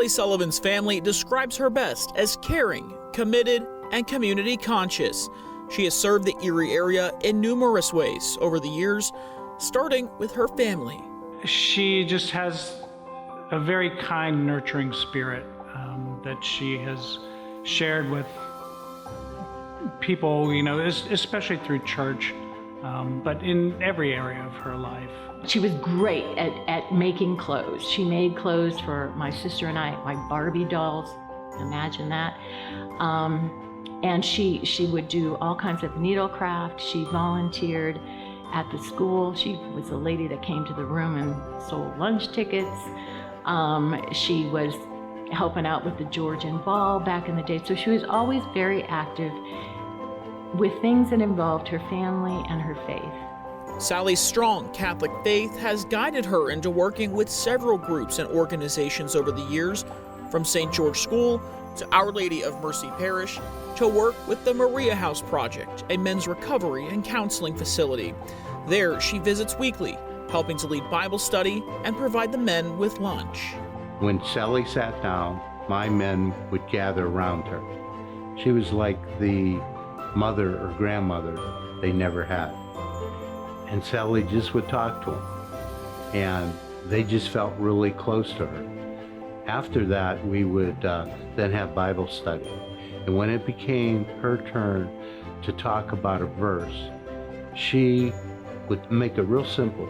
Sally Sullivan's family describes her best as caring, committed, and community conscious. She has served the Erie area in numerous ways over the years, starting with her family. She just has a very kind, nurturing spirit that she has shared with people, especially through church, but in every area of her life. She was great at making clothes. She made clothes for my sister and I, my Barbie dolls, imagine that. And she would do all kinds of needlecraft. She volunteered at the school. She was the lady that came to the room and sold lunch tickets. She was helping out with the Georgian Ball back in the day. So she was always very active with things that involved her family and her faith. Sally's strong Catholic faith has guided her into working with several groups and organizations over the years, from St. George School to Our Lady of Mercy Parish, to work with the Maria House Project, a men's recovery and counseling facility. There, she visits weekly, helping to lead Bible study and provide the men with lunch. When Sally sat down, my men would gather around her. She was like the mother or grandmother they never had. And Sally just would talk to them, and they just felt really close to her. After that, we would then have Bible study. And when it became her turn to talk about a verse, she would make it real simple.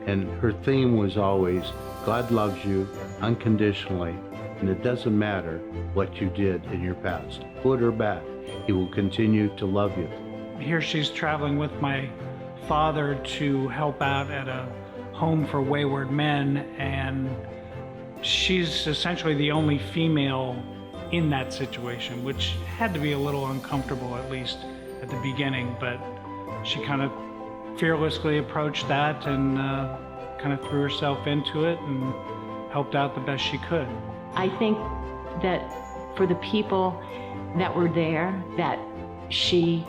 And her theme was always, God loves you unconditionally, and it doesn't matter what you did in your past, good or bad, He will continue to love you. Here she's traveling with my father to help out at a home for wayward men, and she's essentially the only female in that situation, which had to be a little uncomfortable, at least at the beginning, but she kind of fearlessly approached that and kind of threw herself into it and helped out the best she could. I think that for the people that were there, that she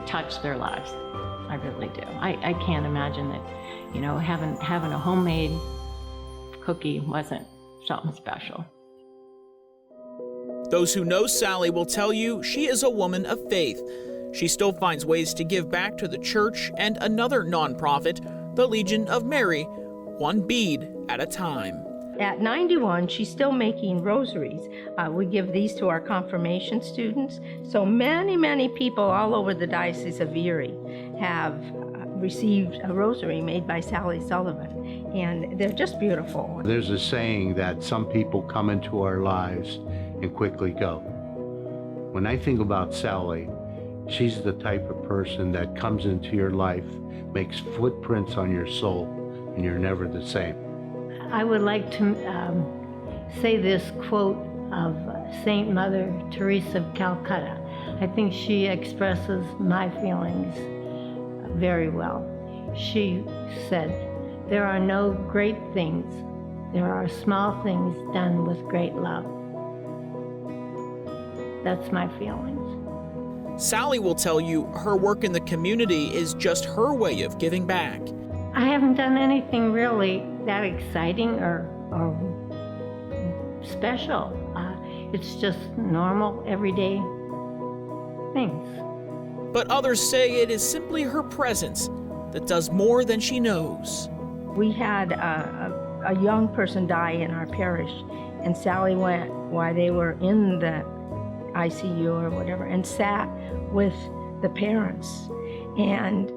touched their lives. I really do. I can't imagine that, having a homemade cookie wasn't something special. Those who know Sally will tell you she is a woman of faith. She still finds ways to give back to the church and another nonprofit, the Legion of Mary, one bead at a time. At 91, she's still making rosaries. We give these to our confirmation students. So many people all over the Diocese of Erie have received a rosary made by Sally Sullivan, and they're just beautiful. There's a saying that some people come into our lives and quickly go. When I think about Sally, she's the type of person that comes into your life, makes footprints on your soul, and you're never the same. I would like to say this quote of Saint Mother Teresa of Calcutta. I think she expresses my feelings very well. She said, "There are no great things. There are small things done with great love." That's my feelings. Sally will tell you her work in the community is just her way of giving back. I haven't done anything really that exciting or special. It's just normal, everyday things. But others say it is simply her presence that does more than she knows. We had a young person die in our parish, and Sally went while they were in the ICU or whatever and sat with the parents and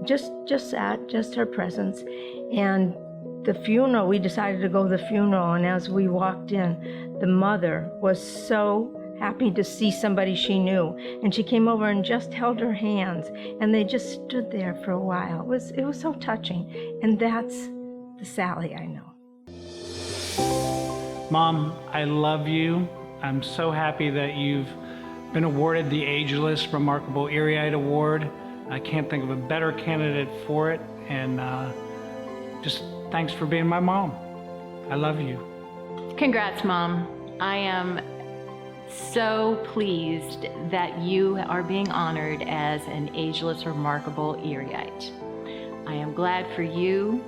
just sat, just her presence. And the funeral, we decided to go to the funeral, and as we walked in, the mother was so happy to see somebody she knew, and she came over and just held her hands, and they just stood there for a while. It was so touching, and that's the Sally I know. Mom, I love you. I'm so happy that you've been awarded the Ageless Remarkable Erieite Award. I can't think of a better candidate for it, and just thanks for being my mom. I love you. Congrats, Mom. I am so pleased that you are being honored as an Ageless Remarkable Erieite. I am glad for you.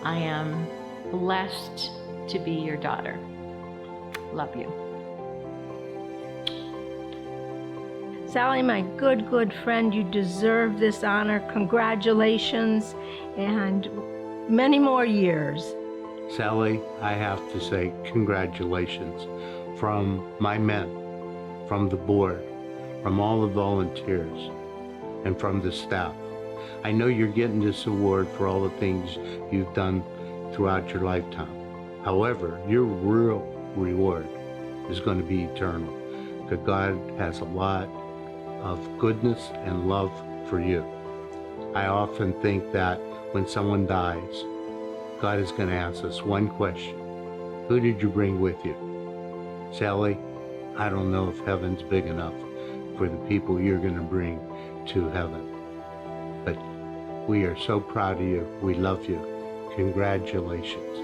I am blessed to be your daughter. Love you. Sally, my good friend, you deserve this honor. Congratulations, and many more years. Sally, I have to say congratulations from my men, from the board, from all the volunteers, and from the staff. I know you're getting this award for all the things you've done throughout your lifetime. However, your real reward is going to be eternal, because God has a lot of goodness and love for you. I often think that when someone dies, God is going to ask us one question: who did you bring with you? Sally, I don't know if heaven's big enough for the people you're going to bring to heaven. But we are so proud of you. We love you. Congratulations.